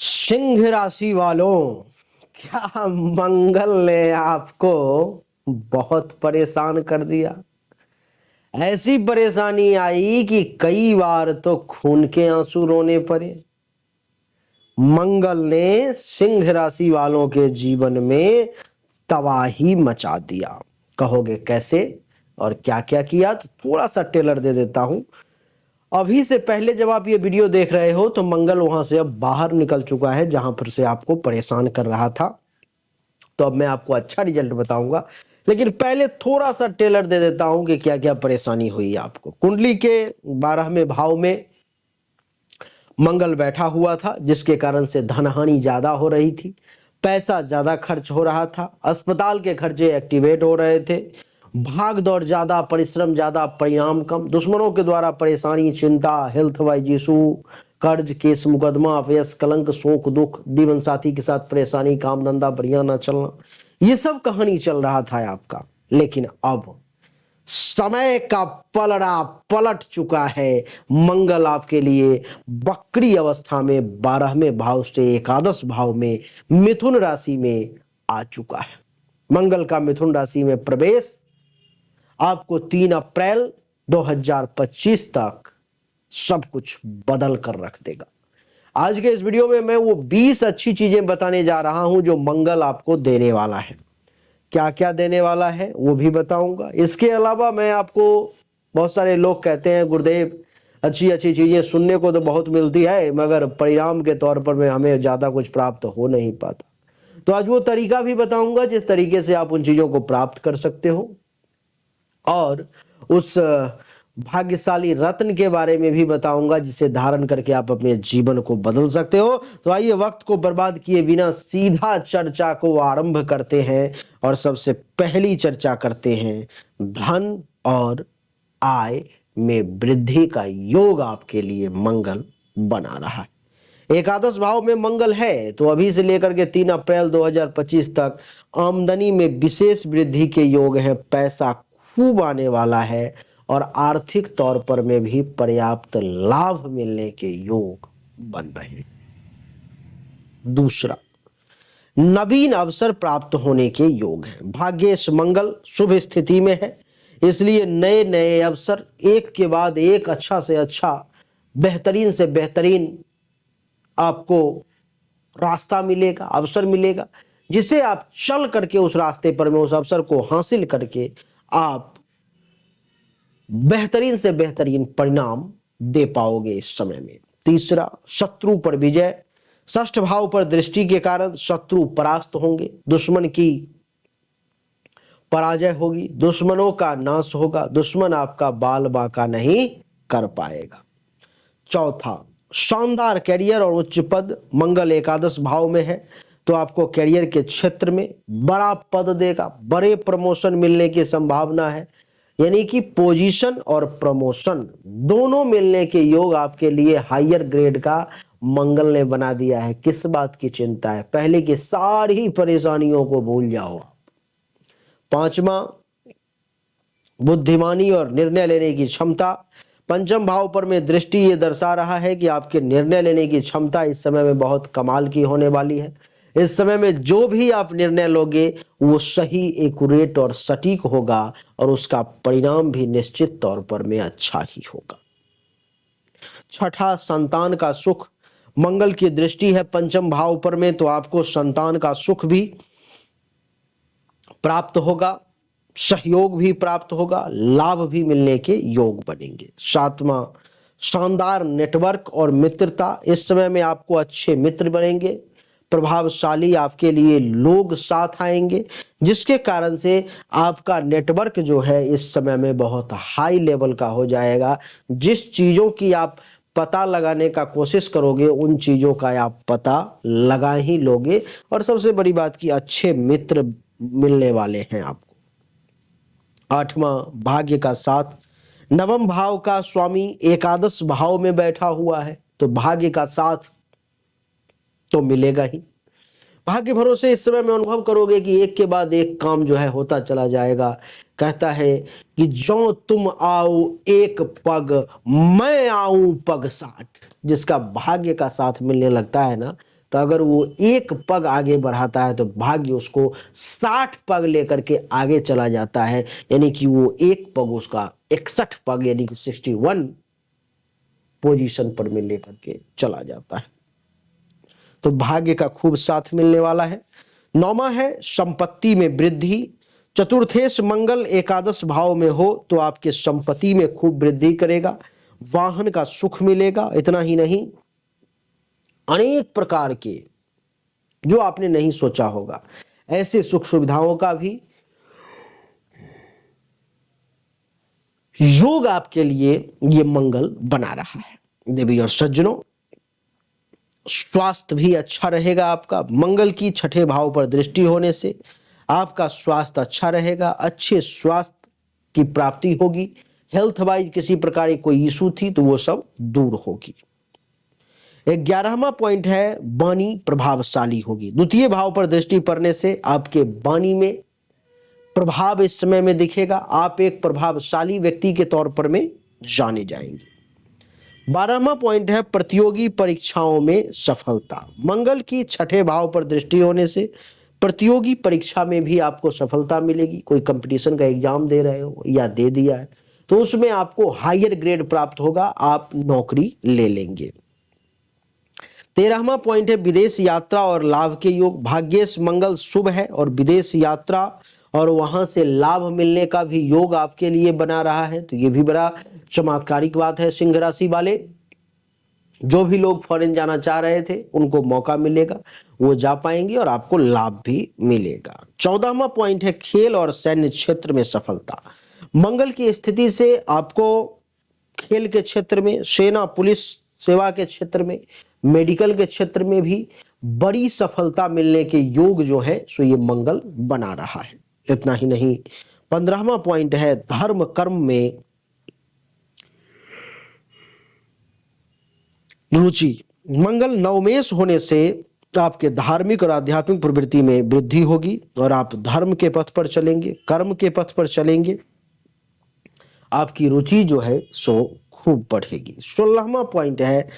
सिंह राशि वालों, क्या मंगल ने आपको बहुत परेशान कर दिया। ऐसी परेशानी आई कि कई बार तो खून के आंसू रोने पड़े। मंगल ने सिंह राशि वालों के जीवन में तबाही मचा दिया। कहोगे कैसे और क्या क्या किया, तो थोड़ा सा टेलर दे देता हूं। अभी से पहले जब आप ये वीडियो देख रहे हो तो मंगल वहां से अब बाहर निकल चुका है जहां पर से आपको परेशान कर रहा था। तो अब मैं आपको अच्छा रिजल्ट बताऊंगा, लेकिन पहले थोड़ा सा टेलर दे देता हूं कि क्या क्या परेशानी हुई आपको। कुंडली के 12वें भाव में मंगल बैठा हुआ था, जिसके कारण से धन हानि ज्यादा हो रही थी, पैसा ज्यादा खर्च हो रहा था, अस्पताल के खर्चे एक्टिवेट हो रहे थे, भाग दौड़ ज्यादा, परिश्रम ज्यादा, परिणाम कम, दुश्मनों के द्वारा परेशानी, चिंता, हेल्थ वाइज इशू, कर्ज, केस, मुकदमा, अपयश, कलंक, शोक, दुख, जीवन साथी के साथ परेशानी, काम धंधा बढ़िया ना चलना, ये सब कहानी चल रहा था आपका। लेकिन अब समय का पलड़ा पलट चुका है। मंगल आपके लिए वक्री अवस्था में 12वें भाव से एकादश भाव में मिथुन राशि में आ चुका है। मंगल का मिथुन राशि में प्रवेश आपको 3 अप्रैल 2025 तक सब कुछ बदल कर रख देगा। आज के इस वीडियो में मैं वो 20 अच्छी चीजें बताने जा रहा हूं जो मंगल आपको देने वाला है। क्या क्या देने वाला है वो भी बताऊंगा। इसके अलावा मैं आपको, बहुत सारे लोग कहते हैं गुरुदेव अच्छी अच्छी चीजें सुनने को तो बहुत मिलती है, मगर परिणाम के तौर पर में हमें ज्यादा कुछ प्राप्त हो नहीं पाता। तो आज वो तरीका भी बताऊंगा जिस तरीके से आप उन चीजों को प्राप्त कर सकते हो, और उस भाग्यशाली रत्न के बारे में भी बताऊंगा जिसे धारण करके आप अपने जीवन को बदल सकते हो। तो आइए वक्त को बर्बाद किए बिना सीधा चर्चा को आरंभ करते हैं, और सबसे पहली चर्चा करते हैं धन और आय में वृद्धि का योग आपके लिए मंगल बना रहा है। एकादश भाव में मंगल है तो अभी से लेकर के 3 अप्रैल 2025 तक आमदनी में विशेष वृद्धि के योग है। पैसा खूब आने वाला है और आर्थिक तौर पर में भी पर्याप्त लाभ मिलने के योग बन रहे हैं। दूसरा, नवीन अवसर प्राप्त होने के योग हैं। भाग्येश मंगल शुभ स्थिति में है, इसलिए नए नए अवसर एक के बाद एक, अच्छा से अच्छा, बेहतरीन से बेहतरीन आपको रास्ता मिलेगा, अवसर मिलेगा, जिसे आप चल करके उस रास्ते पर में उस अवसर को हासिल करके आप बेहतरीन से बेहतरीन परिणाम दे पाओगे इस समय में। तीसरा, शत्रु पर विजय। षष्ठ भाव पर दृष्टि के कारण शत्रु परास्त होंगे, दुश्मन की पराजय होगी, दुश्मनों का नाश होगा, दुश्मन आपका बाल बांका नहीं कर पाएगा। चौथा, शानदार कैरियर और उच्च पद। मंगल एकादश भाव में है तो आपको कैरियर के क्षेत्र में बड़ा पद देगा, बड़े प्रमोशन मिलने की संभावना है, यानी कि पोजीशन और प्रमोशन दोनों मिलने के योग आपके लिए हायर ग्रेड का मंगल ने बना दिया है। किस बात की चिंता है, पहले की सारी परेशानियों को भूल जाओ। पांचवा, बुद्धिमानी और निर्णय लेने की क्षमता। पंचम भाव पर में दृष्टि ये दर्शा रहा है कि आपके निर्णय लेने की क्षमता इस समय में बहुत कमाल की होने वाली है। इस समय में जो भी आप निर्णय लोगे वो सही, एक्यूरेट और सटीक होगा, और उसका परिणाम भी निश्चित तौर पर में अच्छा ही होगा। छठा, संतान का सुख। मंगल की दृष्टि है पंचम भाव पर में तो आपको संतान का सुख भी प्राप्त होगा, सहयोग भी प्राप्त होगा, लाभ भी मिलने के योग बनेंगे। सातवां, शानदार नेटवर्क और मित्रता। इस समय में आपको अच्छे मित्र बनेंगे, प्रभावशाली आपके लिए लोग साथ आएंगे, जिसके कारण से आपका नेटवर्क जो है इस समय में बहुत हाई लेवल का हो जाएगा। जिस चीजों की आप पता लगाने का कोशिश करोगे उन चीजों का आप पता लगा ही लोगे, और सबसे बड़ी बात की अच्छे मित्र मिलने वाले हैं आपको। आठवां, भाग्य का साथ। नवम भाव का स्वामी एकादश भाव में बैठा हुआ है तो भाग्य का साथ तो मिलेगा ही। भाग्य भरोसे इस समय में अनुभव करोगे कि एक के बाद एक काम जो है होता चला जाएगा। कहता है कि जो तुम आओ एक पग, मैं आऊं पग 60। जिसका भाग्य का साथ मिलने लगता है ना, तो अगर वो एक पग आगे बढ़ाता है तो भाग्य उसको 60 पग लेकर के आगे चला जाता है, यानी कि वो एक पग उसका 61 पग यानी कि 61 पोजीशन पर में लेकर के चला जाता है। तो भाग्य का खूब साथ मिलने वाला है। 9वां है संपत्ति में वृद्धि। चतुर्थेश मंगल एकादश भाव में हो तो आपके संपत्ति में खूब वृद्धि करेगा, वाहन का सुख मिलेगा। इतना ही नहीं, अनेक प्रकार के जो आपने नहीं सोचा होगा ऐसे सुख सुविधाओं का भी योग आपके लिए ये मंगल बना रहा है। देवी और सज्जनों, स्वास्थ्य भी अच्छा रहेगा आपका। मंगल की छठे भाव पर दृष्टि होने से आपका स्वास्थ्य अच्छा रहेगा, अच्छे स्वास्थ्य की प्राप्ति होगी। हेल्थ वाइज किसी प्रकार की कोई इशू थी तो वो सब दूर होगी। 11वां पॉइंट है वाणी प्रभावशाली होगी। द्वितीय भाव पर दृष्टि पड़ने से आपके वाणी में प्रभाव इस समय में दिखेगा। आप एक प्रभावशाली व्यक्ति के तौर पर में जाने जाएंगे। 12वां पॉइंट है प्रतियोगी परीक्षाओं में सफलता। मंगल की छठे भाव पर दृष्टि होने से प्रतियोगी परीक्षा में भी आपको सफलता मिलेगी। कोई कंपटीशन का एग्जाम दे रहे हो या दे दिया है तो उसमें आपको हायर ग्रेड प्राप्त होगा, आप नौकरी ले लेंगे। 13वां पॉइंट है विदेश यात्रा और लाभ के योग। भाग्येश मंगल शुभ है और विदेश यात्रा और वहां से लाभ मिलने का भी योग आपके लिए बना रहा है, तो ये भी बड़ा चमत्कारिक बात है। सिंह राशि वाले जो भी लोग फॉरेन जाना चाह रहे थे उनको मौका मिलेगा, वो जा पाएंगे और आपको लाभ भी मिलेगा। 14वां पॉइंट है खेल और सैन्य क्षेत्र में सफलता। मंगल की स्थिति से आपको खेल के क्षेत्र में, सेना पुलिस सेवा के क्षेत्र में, मेडिकल के क्षेत्र में भी बड़ी सफलता मिलने के योग जो है सो ये मंगल बना रहा है। इतना ही नहीं, 15वां पॉइंट है धर्म कर्म में रुचि। मंगल नवमेश होने से आपके धार्मिक और आध्यात्मिक प्रवृत्ति में वृद्धि होगी और आप धर्म के पथ पर चलेंगे, कर्म के पथ पर चलेंगे। आपकी रुचि जो है सो खूब बढ़ेगी। 16वां पॉइंट है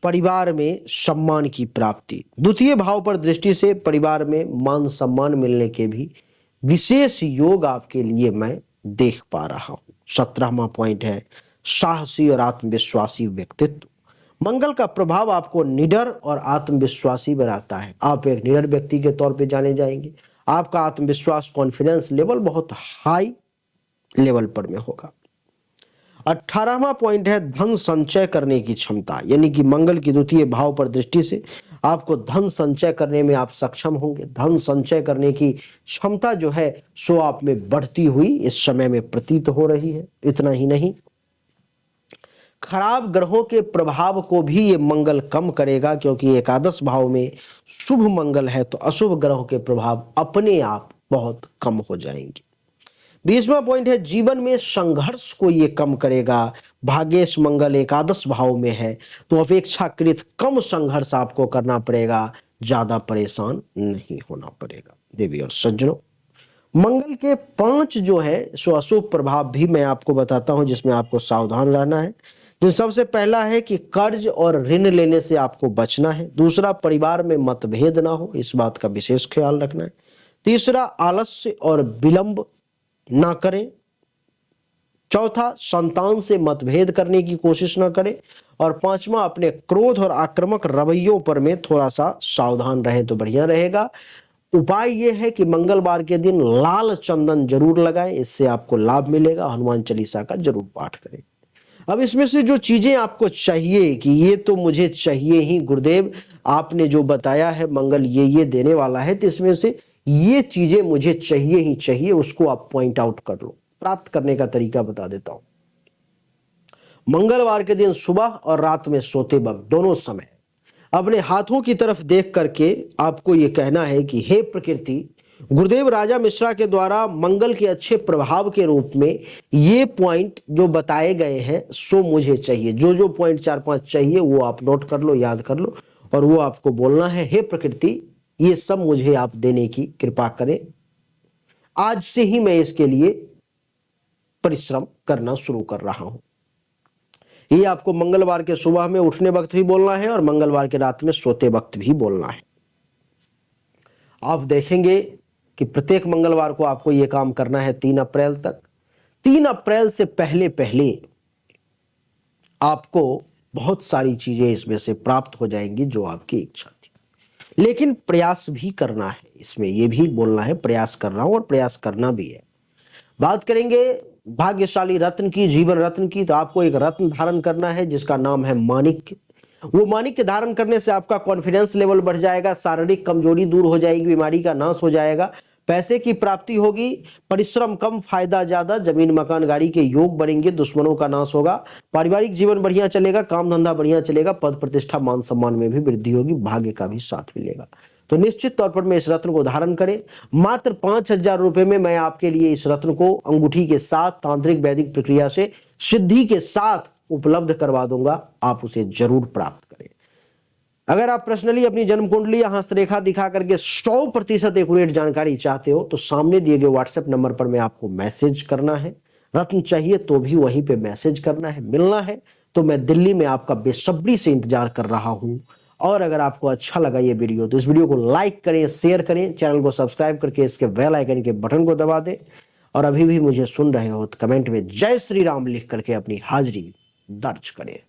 परिवार में सम्मान की प्राप्ति। द्वितीय भाव पर दृष्टि से परिवार में मान सम्मान मिलने के भी विशेष योग आपके लिए मैं देख पा रहा हूं। 17वां पॉइंट है साहसी और आत्मविश्वासी व्यक्तित्व। मंगल का प्रभाव आपको निडर और आत्मविश्वासी बनाता है। आप एक निडर व्यक्ति के तौर पे जाने जाएंगे। आपका आत्मविश्वास कॉन्फिडेंस लेवल बहुत हाई लेवल पर में होगा। 18वां पॉइंट है धन संचय करने की क्षमता, यानी कि मंगल की द्वितीय भाव पर दृष्टि से आपको धन संचय करने में आप सक्षम होंगे। धन संचय करने की क्षमता जो है सो आप में बढ़ती हुई इस समय में प्रतीत हो रही है। इतना ही नहीं, खराब ग्रहों के प्रभाव को भी ये मंगल कम करेगा, क्योंकि एकादश भाव में शुभ मंगल है तो अशुभ ग्रहों के प्रभाव अपने आप बहुत कम हो जाएंगे। 20वां पॉइंट है जीवन में संघर्ष को ये कम करेगा। भाग्येश मंगल एकादश भाव में है तो अपेक्षाकृत कम संघर्ष आपको करना पड़ेगा, ज्यादा परेशान नहीं होना पड़ेगा। देवी और सज्जनों, मंगल के 5 जो है सो अशुभ प्रभाव भी मैं आपको बताता हूं जिसमें आपको सावधान रहना है। तो सबसे पहला है कि कर्ज और ऋण लेने से आपको बचना है। दूसरा, परिवार में मतभेद ना हो, इस बात का विशेष ख्याल रखना है। तीसरा, आलस्य और विलंब ना करें। चौथा, संतान से मतभेद करने की कोशिश ना करें। और 5वां, अपने क्रोध और आक्रामक रवैयों पर में थोड़ा सा सावधान रहें तो बढ़िया रहेगा। उपाय यह है कि मंगलवार के दिन लाल चंदन जरूर लगाएं, इससे आपको लाभ मिलेगा। हनुमान चालीसा का जरूर पाठ करें। अब इसमें से जो चीजें आपको चाहिए कि ये तो मुझे चाहिए ही गुरुदेव, आपने जो बताया है मंगल ये देने वाला है, तो इसमें से ये चीजें मुझे चाहिए ही चाहिए, उसको आप पॉइंट आउट कर लो। प्राप्त करने का तरीका बता देता हूं। मंगलवार के दिन सुबह और रात में सोते वक्त दोनों समय अपने हाथों की तरफ देख करके आपको ये कहना है कि हे प्रकृति, गुरुदेव राजा मिश्रा के द्वारा मंगल के अच्छे प्रभाव के रूप में ये पॉइंट जो बताए गए हैं सो मुझे चाहिए। जो जो पॉइंट 4-5 चाहिए वो आप नोट कर लो, याद कर लो, और वो आपको बोलना है, हे प्रकृति, ये सब मुझे आप देने की कृपा करें। आज से ही मैं इसके लिए परिश्रम करना शुरू कर रहा हूं। ये आपको मंगलवार के सुबह में उठने वक्त भी बोलना है और मंगलवार के रात में सोते वक्त भी बोलना है। आप देखेंगे कि प्रत्येक मंगलवार को आपको यह काम करना है 3 अप्रैल तक। 3 अप्रैल से पहले पहले आपको बहुत सारी चीजें इसमें से प्राप्त हो जाएंगी जो आपकी इच्छा थी, लेकिन प्रयास भी करना है। इसमें यह भी बोलना है प्रयास कर रहा हूं और प्रयास करना भी है। बात करेंगे भाग्यशाली रत्न की, जीवन रत्न की, तो आपको एक रत्न धारण करना है जिसका नाम है माणिक्य। वो माणिक्य धारण करने से आपका कॉन्फिडेंस लेवल बढ़ जाएगा, शारीरिक कमजोरी दूर हो जाएगी, बीमारी का नाश हो जाएगा, पैसे की प्राप्ति होगी, परिश्रम कम फायदा ज्यादा, जमीन मकान गाड़ी के योग बनेंगे, दुश्मनों का नाश होगा, पारिवारिक जीवन बढ़िया चलेगा, काम धंधा बढ़िया चलेगा, पद प्रतिष्ठा मान सम्मान में भी वृद्धि होगी, भाग्य का भी साथ मिलेगा। तो निश्चित तौर पर मैं इस रत्न को धारण करें। मात्र 5,000 रुपए में मैं आपके लिए इस रत्न को अंगूठी के साथ तांत्रिक वैदिक प्रक्रिया से सिद्धि के साथ उपलब्ध करवा दूंगा। आप उसे जरूर प्राप्त करें। अगर आप पर्सनली अपनी जन्म कुंडली या हस्तरेखा दिखा करके 100% एक्यूरेट जानकारी चाहते हो तो सामने दिए गए व्हाट्सएप नंबर पर मैं आपको मैसेज करना है। रत्न चाहिए तो भी वहीं पे मैसेज करना है। मिलना है तो मैं दिल्ली में आपका बेसब्री से इंतजार कर रहा हूं। और अगर आपको अच्छा लगा ये वीडियो तो इस वीडियो को लाइक करें, शेयर करें, चैनल को सब्सक्राइब करके इसके बेल आइकन के बटन को दबा दें। और अभी भी मुझे सुन रहे हो तो कमेंट में जय श्री राम लिख करके अपनी हाजिरी दर्ज करें।